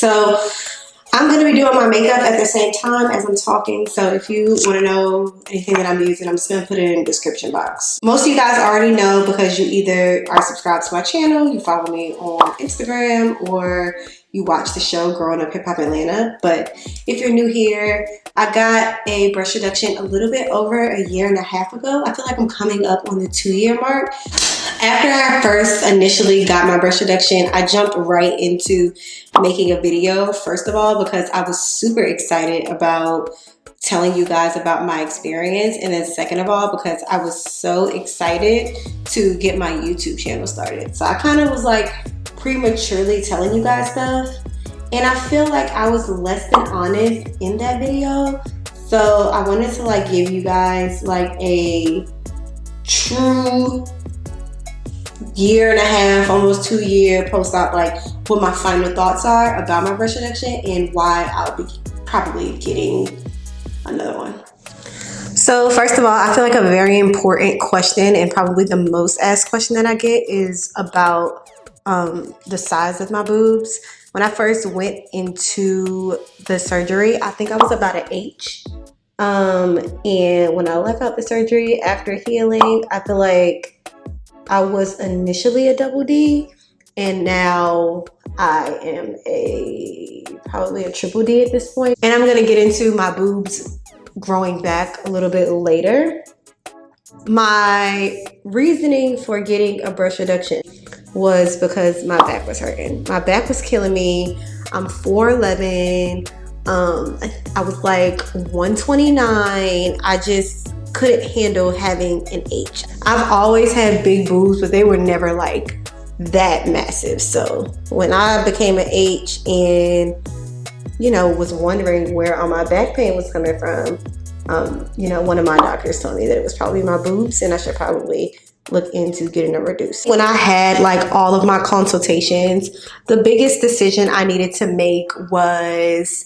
So I'm going to be doing my makeup at the same time as I'm talking. So if you want to know anything that I'm using, I'm just going to put it in the description box. Most of you guys already know because you either are subscribed to my channel, you follow me on Instagram, or you watch the show Growing Up Hip Hop Atlanta. But if you're new here, I got a brush reduction a little bit over a year and a half ago. I feel like I'm coming up on the 2-year mark. After I first initially got my brush reduction, I jumped right into making a video, first of all, because I was super excited about telling you guys about my experience. And then second of all, because I was so excited to get my YouTube channel started. So I kind of was like prematurely telling you guys stuff. And I feel like I was less than honest in that video. So I wanted to like give you guys like a true year and a half, almost 2-year post-op, like what my final thoughts are about my brush reduction and why I'll be probably getting another one. So first of all, I feel like a very important question and probably the most asked question that I get is about the size of my boobs. When I first went into the surgery, I think I was about an H. And when I left out the surgery after healing, I feel like I was initially a double D, and now I am probably a triple D at this point. And I'm gonna get into my boobs growing back a little bit later. My reasoning for getting a brush reduction was because my back was hurting. My back was killing me. I'm 4'11". I was like 129. I just couldn't handle having an H. I've always had big boobs, but they were never like that massive. So when I became an H and, you know, was wondering where all my back pain was coming from, you know, one of my doctors told me that it was probably my boobs and I should probably look into getting them reduced. When I had like all of my consultations, the biggest decision I needed to make was,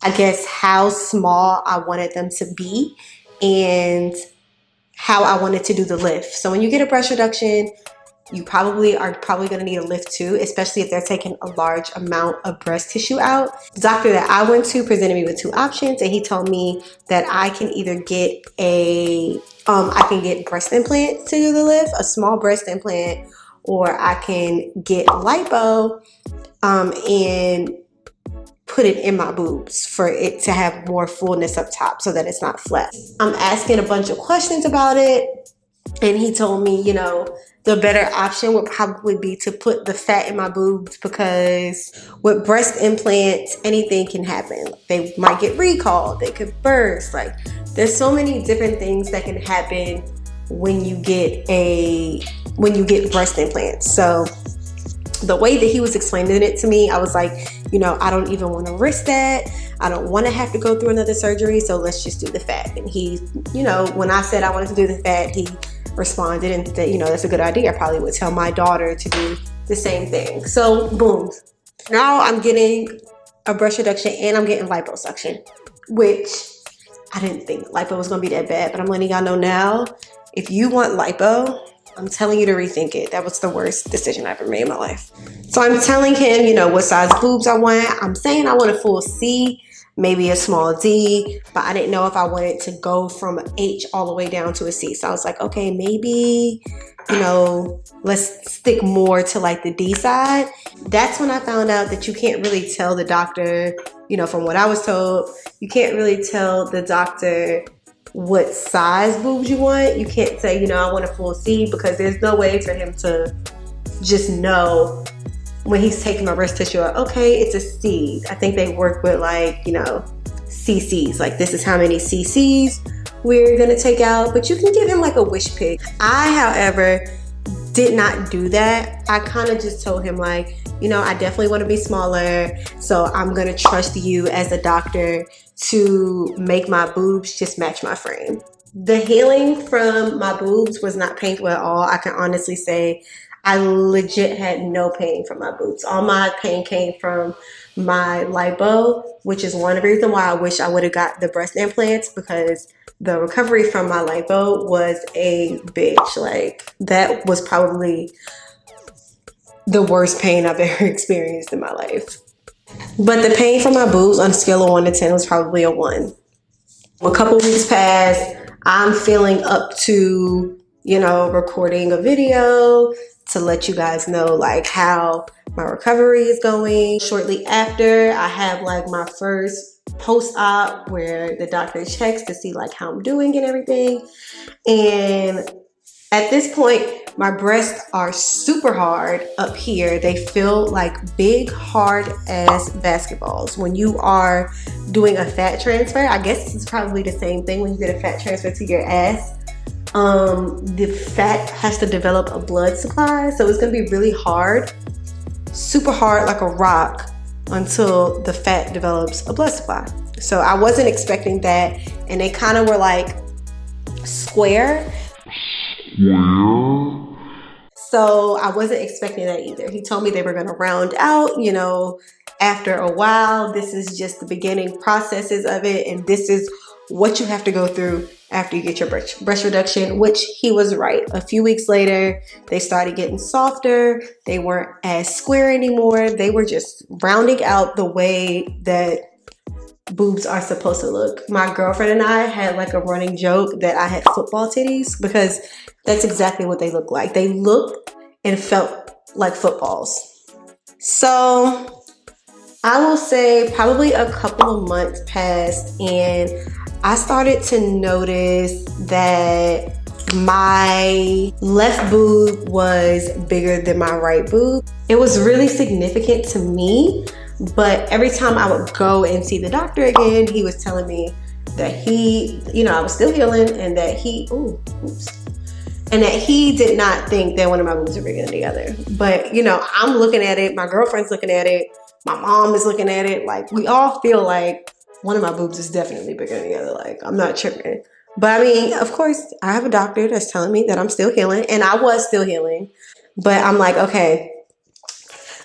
I guess, how small I wanted them to be and how I wanted to do the lift. So when you get a brush reduction, you are probably going to need a lift too, especially if they're taking a large amount of breast tissue out. The doctor that I went to presented me with 2 options, and he told me that I can either get I can get breast implants to do the lift, a small breast implant, or I can get lipo and put it in my boobs for it to have more fullness up top so that it's not flat. I'm asking a bunch of questions about it, and he told me, you know, the better option would probably be to put the fat in my boobs, because with breast implants, anything can happen. They might get recalled, they could burst. Like, there's so many different things that can happen when you get breast implants. So the way that he was explaining it to me, I was like, you know, I don't even want to risk that. I don't want to have to go through another surgery, so let's just do the fat. And he, you know, when I said I wanted to do the fat, he responded and said, you know, that's a good idea. I probably would tell my daughter to do the same thing. So boom, now I'm getting a brush reduction and I'm getting liposuction, which I didn't think lipo was going to be that bad, but I'm letting y'all know now, if you want lipo, I'm telling you to rethink it. That was the worst decision I ever made in my life. So I'm telling him, you know, what size boobs I want. I'm saying I want a full C, maybe a small D, but I didn't know if I wanted to go from H all the way down to a C. So I was like, okay, maybe, you know, let's stick more to like the D side. That's when I found out that you can't really tell the doctor, you know, from what I was told, you can't really tell the doctor what size boobs you want. You can't say, you know, I want a full C, because there's no way for him to just know when he's taking my breast tissue, okay, it's a C. I think they work with like, you know, cc's, like this is how many cc's we're gonna take out, but you can give him like a wish pick. I, however, did not do that. I kind of just told him like, you know, I definitely want to be smaller, so I'm gonna trust you as a doctor to make my boobs just match my frame. The healing from my boobs was not painful at all. I can honestly say I legit had no pain from my boobs. All my pain came from my lipo, which is one reason why I wish I would have got the breast implants, because the recovery from my lipo was a bitch. Like, that was probably the worst pain I've ever experienced in my life. But the pain from my boobs on a scale of 1 to 10 was probably a 1. A couple weeks passed. I'm feeling up to, recording a video to let you guys know like how my recovery is going. Shortly after, I have like my first post-op where the doctor checks to see like how I'm doing and everything. And at this point, my breasts are super hard up here. They feel like big, hard ass basketballs. When you are doing a fat transfer, I guess it's probably the same thing when you get a fat transfer to your ass. The fat has to develop a blood supply, so it's gonna be really hard, super hard like a rock, until the fat develops a blood supply. So I wasn't expecting that, and they kind of were like square. Yeah. So I wasn't expecting that either. He told me they were gonna round out, after a while. This is just the beginning processes of it, and this is what you have to go through after you get your breast reduction, which he was right. A few weeks later, they started getting softer. They weren't as square anymore. They were just rounding out the way that boobs are supposed to look. My girlfriend and I had like a running joke that I had football titties, because that's exactly what they look like. They looked and felt like footballs. So I will say probably a couple of months passed, and I started to notice that my left boob was bigger than my right boob. It was really significant to me, but every time I would go and see the doctor again, he was telling me that I was still healing, and that he did not think that one of my boobs were bigger than the other. But, I'm looking at it, my girlfriend's looking at it, my mom is looking at it, like we all feel like one of my boobs is definitely bigger than the other. Like, I'm not tripping. But I mean, of course, I have a doctor that's telling me that I'm still healing, and I was still healing. But I'm like, okay,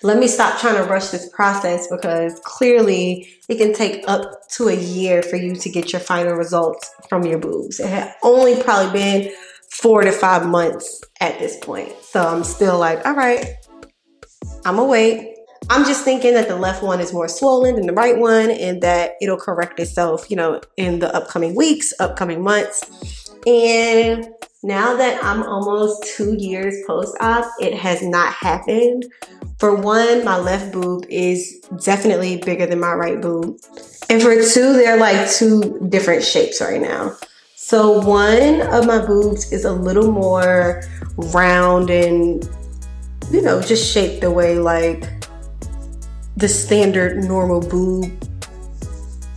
let me stop trying to rush this process, because clearly it can take up to a year for you to get your final results from your boobs. It had only probably been 4 to 5 months at this point. So I'm still like, all right, I'm gonna wait. I'm just thinking that the left one is more swollen than the right one, and that it'll correct itself, in the upcoming weeks, upcoming months. And now that I'm almost 2 years post-op, it has not happened. For one, my left boob is definitely bigger than my right boob. And for two, they're like two different shapes right now. So one of my boobs is a little more round and, just shaped the way like the standard normal boob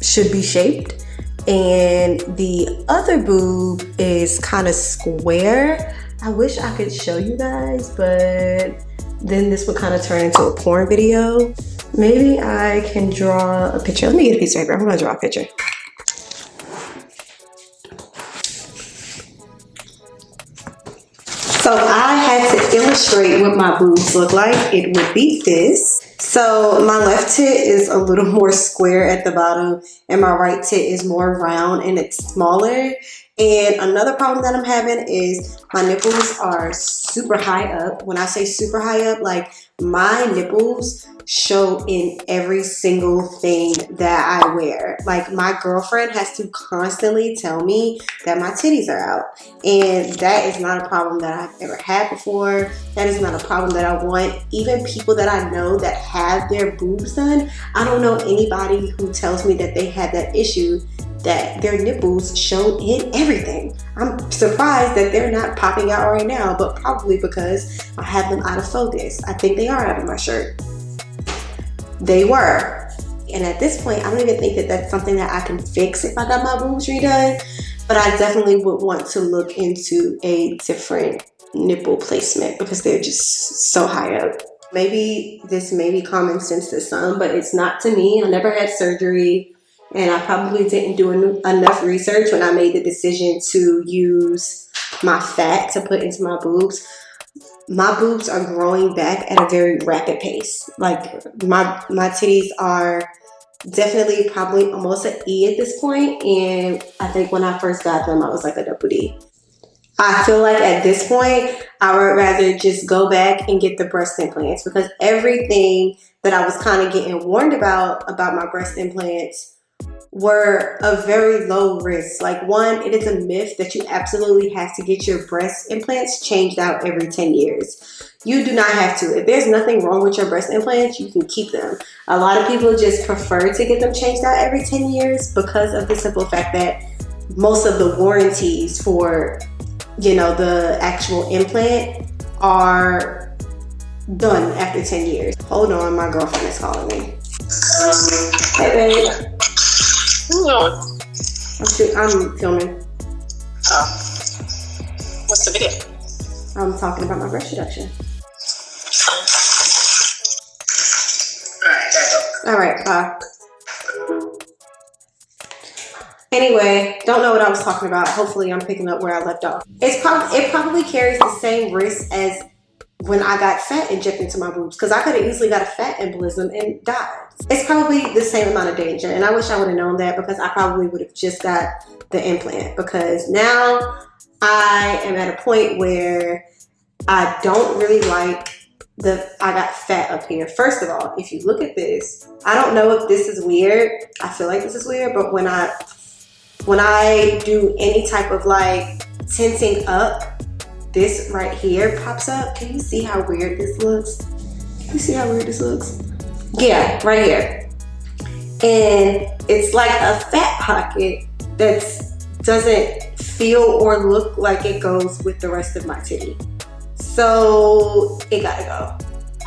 should be shaped. And the other boob is kind of square. I wish I could show you guys, but then this would kind of turn into a porn video. Maybe I can draw a picture. Let me get a piece of paper. I'm gonna draw a picture. So I had to illustrate what my boobs look like. It would be this. So my left tit is a little more square at the bottom, and my right tit is more round and it's smaller. And another problem that I'm having is my nipples are super high up. When I say super high up, like my nipples show in every single thing that I wear. Like my girlfriend has to constantly tell me that my titties are out. And that is not a problem that I've ever had before. That is not a problem that I want. Even people that I know that have their boobs done, I don't know anybody who tells me that they had that issue, that their nipples show in everything. I'm surprised that they're not popping out right now, but probably because I have them out of focus. I think they are out of my shirt. They were. And at this point, I don't even think that that's something that I can fix if I got my boobs redone, but I definitely would want to look into a different nipple placement because they're just so high up. Maybe this may be common sense to some, but it's not to me. I never had surgery. And I probably didn't do enough research when I made the decision to use my fat to put into my boobs. My boobs are growing back at a very rapid pace. Like my titties are definitely probably almost an E at this point. And I think when I first got them, I was like a double D. I feel like at this point, I would rather just go back and get the breast implants because everything that I was kind of getting warned about my breast implants were a very low risk. Like, one, it is a myth that you absolutely have to get your breast implants changed out every 10 years. You do not have to. If there's nothing wrong with your breast implants, you can keep them. A lot of people just prefer to get them changed out every 10 years because of the simple fact that most of the warranties for, you know, the actual implant are done after 10 years. Hold on, my girlfriend is calling me. Hey, babe. I'm filming. Oh. What's the video? I'm talking about my breast reduction. Alright, bye. Anyway, don't know what I was talking about. Hopefully I'm picking up where I left off. It probably carries the same risk as when I got fat injected into my boobs, because I could have easily got a fat embolism and died. It's probably the same amount of danger, and I wish I would have known that, because I probably would have just got the implant, because now I am at a point where I don't really like I got fat up here. First of all, if you look at this, I don't know if this is weird. I feel like this is weird, but when I do any type of like tensing up, this right here pops up. Can you see how weird this looks? Can you see how weird this looks? Yeah, right here. And it's like a fat pocket that doesn't feel or look like it goes with the rest of my titty. So it gotta go.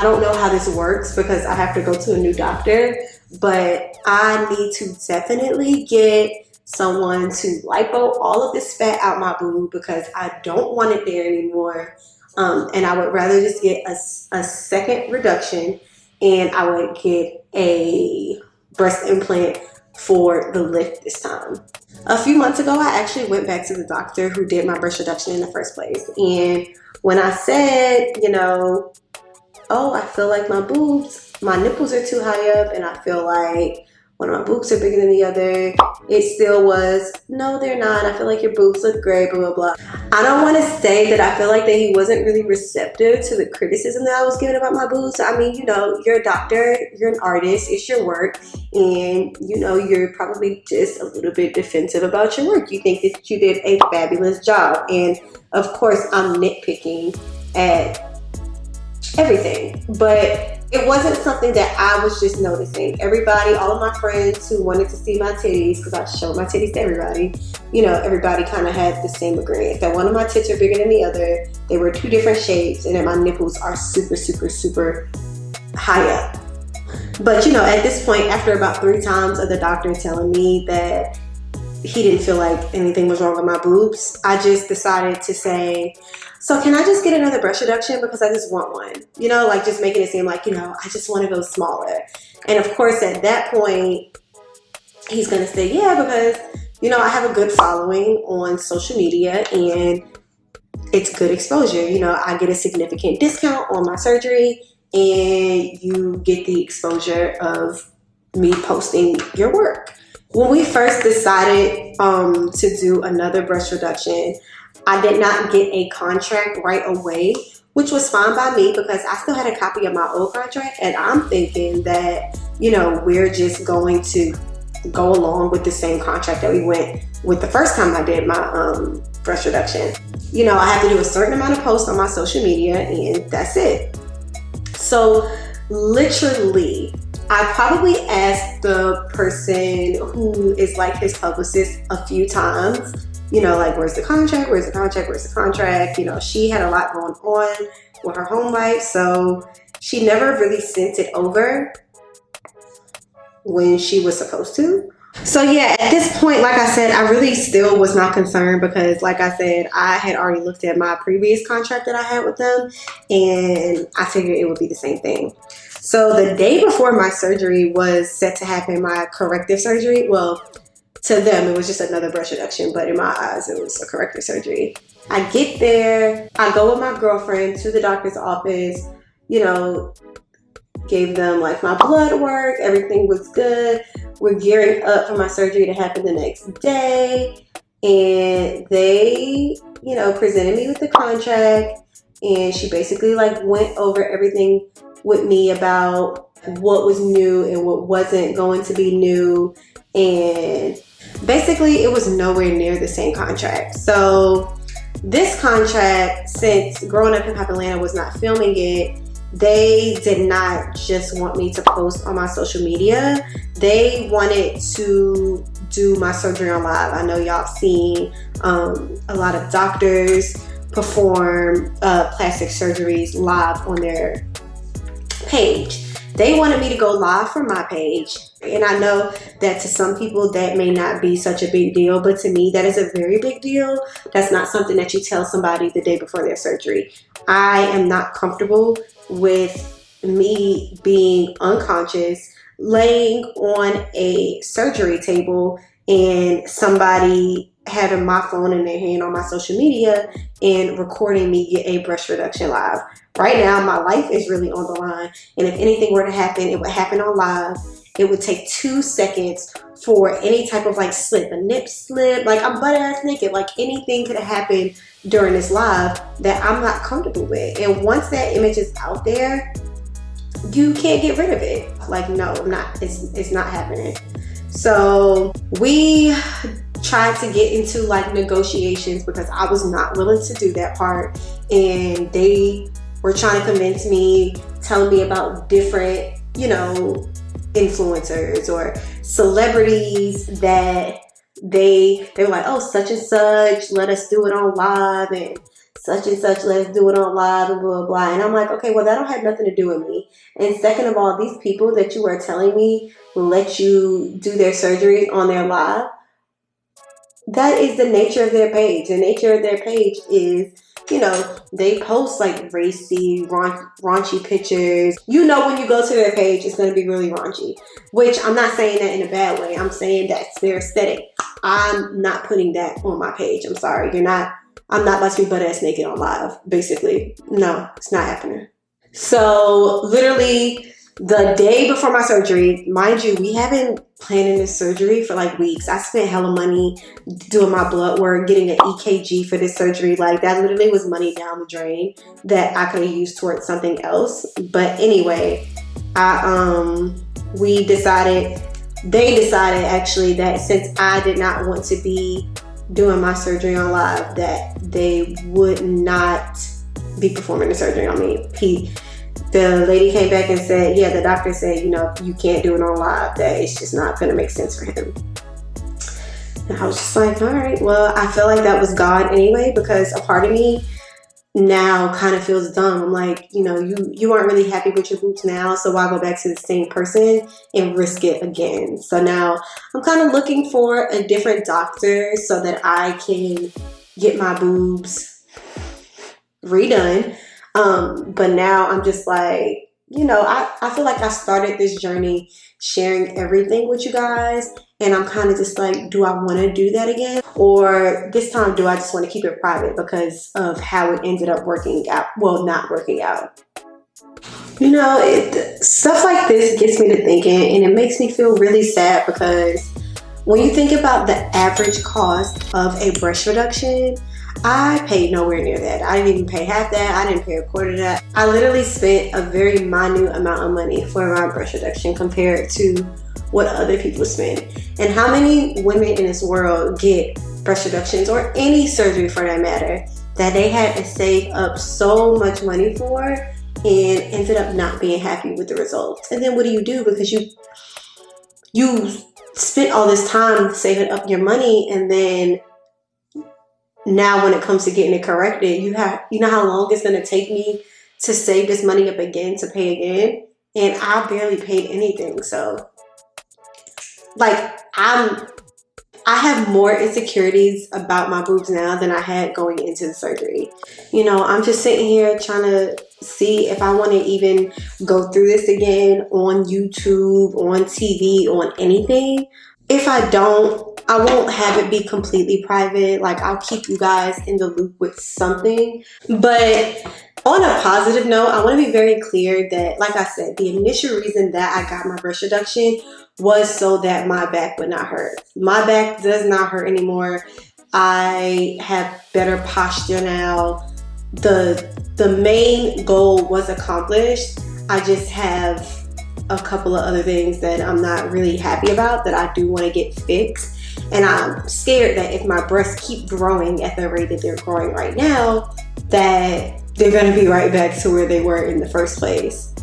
I don't know how this works because I have to go to a new doctor, but I need to definitely get someone to lipo all of this fat out my boob, because I don't want it there anymore. And I would rather just get a second reduction, and I would get a breast implant for the lift this time. A few months ago, I actually went back to the doctor who did my breast reduction in the first place. And when I said, you know, oh, I feel like my nipples are too high up, and I feel like one of my boobs are bigger than the other, it still was, no, they're not. I feel like your boobs look great, blah, blah, blah. I don't want to say that I feel like that he wasn't really receptive to the criticism that I was giving about my boobs. I mean, you know, you're a doctor, you're an artist, it's your work, and, you know, you're probably just a little bit defensive about your work. You think that you did a fabulous job. And, of course, I'm nitpicking at everything, but it wasn't something that I was just noticing. Everybody, all of my friends who wanted to see my titties, because I showed my titties to everybody, you know, everybody kind of had the same agreement that one of my tits are bigger than the other, they were two different shapes, and that my nipples are super, super, super high up. But, you know, at this point, after about 3 times of the doctor telling me that he didn't feel like anything was wrong with my boobs, I just decided to say, so can I just get another breast reduction, because I just want one? You know, like just making it seem like, you know, I just want to go smaller. And of course, at that point, he's going to say, yeah, because, you know, I have a good following on social media and it's good exposure. You know, I get a significant discount on my surgery, and you get the exposure of me posting your work. When we first decided to do another breast reduction, I did not get a contract right away, which was fine by me because I still had a copy of my old contract, and I'm thinking that, you know, we're just going to go along with the same contract that we went with the first time I did my breast reduction. You know, I have to do a certain amount of posts on my social media, and that's it. So literally, I probably asked the person who is like his publicist a few times, you know, like, where's the contract? Where's the contract? Where's the contract? You know, she had a lot going on with her home life, so she never really sent it over when she was supposed to. So yeah, at this point, like I said, I really still was not concerned because, like I said, I had already looked at my previous contract that I had with them, and I figured it would be the same thing. So the day before my surgery was set to happen, my corrective surgery, well, to them, it was just another breast reduction, but in my eyes, it was a corrective surgery. I get there, I go with my girlfriend to the doctor's office, you know, gave them like my blood work, everything was good. We're gearing up for my surgery to happen the next day, and they, you know, presented me with the contract, and she basically like went over everything with me about what was new and what wasn't going to be new. And basically it was nowhere near the same contract. So this contract, since Growing Up Hip Hop Atlanta was not filming it, they did not just want me to post on my social media. They wanted to do my surgery on live. I know y'all seen a lot of doctors perform plastic surgeries live on their page. They wanted me to go live from my page. And I know that to some people that may not be such a big deal, but to me that is a very big deal. That's not something that you tell somebody the day before their surgery. I am not comfortable with me being unconscious, laying on a surgery table and somebody having my phone in their hand on my social media and recording me get a breast reduction live. Right now, my life is really on the line. And if anything were to happen, it would happen on live. It would take 2 seconds for any type of like slip, a nip slip, like I'm butt ass naked, like anything could have happened during this live that I'm not comfortable with. And once that image is out there, you can't get rid of it. Like, no, it's not happening. So we tried to get into like negotiations because I was not willing to do that part. And they were trying to convince me, telling me about different, you know, influencers or celebrities that they were like, oh, such and such, let us do it on live, and such, let us do it on live, and blah, blah, blah. And I'm like, okay, well, that don't have nothing to do with me. And second of all, these people that you are telling me will let you do their surgery on their live, that is the nature of their page. The nature of their page is, you know, they post like racy, raunchy pictures. You know, when you go to their page, it's going to be really raunchy, which I'm not saying that in a bad way. I'm saying that's their aesthetic. I'm not putting that on my page. I'm sorry. I'm not about to be butt ass naked on live, basically. No, it's not happening. So literally the day before my surgery, mind you, we have been planning this surgery for like weeks. I spent hella money doing my blood work, getting an EKG for this surgery. Like that literally was money down the drain that I could have used towards something else. But anyway, they decided actually that since I did not want to be doing my surgery on live, that they would not be performing the surgery on me. The lady came back and said, yeah, the doctor said, you know, you can't do it on live, that it's just not going to make sense for him. And I was just like, all right, well, I feel like that was God anyway, because a part of me now kind of feels dumb. I'm like, you know, you aren't really happy with your boobs now, so why go back to the same person and risk it again? So now I'm kind of looking for a different doctor so that I can get my boobs redone. But now I'm just like, you know, I feel like I started this journey sharing everything with you guys, and I'm kind of just like, do I want to do that again? Or this time, do I just want to keep it private because of how it ended up working out? Well, not working out. You know, stuff like this gets me to thinking, and it makes me feel really sad because when you think about the average cost of a breast reduction, I paid nowhere near that. I didn't even pay half that. I didn't pay a quarter of that. I literally spent a very minute amount of money for my breast reduction compared to what other people spend. And how many women in this world get breast reductions, or any surgery for that matter, that they had to save up so much money for and ended up not being happy with the results? And then what do you do? Because you spent all this time saving up your money, and then now when it comes to getting it corrected, you know how long it's going to take me to save this money up again to pay again? And I barely paid anything. So like I have more insecurities about my boobs now than I had going into the surgery. You know, I'm just sitting here trying to see if I want to even go through this again on YouTube, on TV, on anything. If I don't, I won't have it be completely private. Like, I'll keep you guys in the loop with something. But on a positive note, I want to be very clear that, like I said, the initial reason that I got my breast reduction was so that my back would not hurt. My back does not hurt anymore. I have better posture now. The main goal was accomplished. I just have a couple of other things that I'm not really happy about that I do want to get fixed. And I'm scared that if my breasts keep growing at the rate that they're growing right now, that they're going to be right back to where they were in the first place.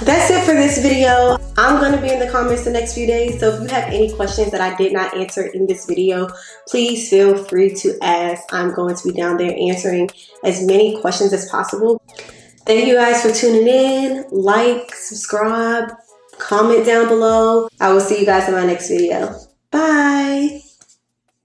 That's it for this video. I'm going to be in the comments the next few days, so if you have any questions that I did not answer in this video, please feel free to ask. I'm going to be down there answering as many questions as possible. Thank you guys for tuning in. Like, subscribe, comment down below. I will see you guys in my next video. Bye!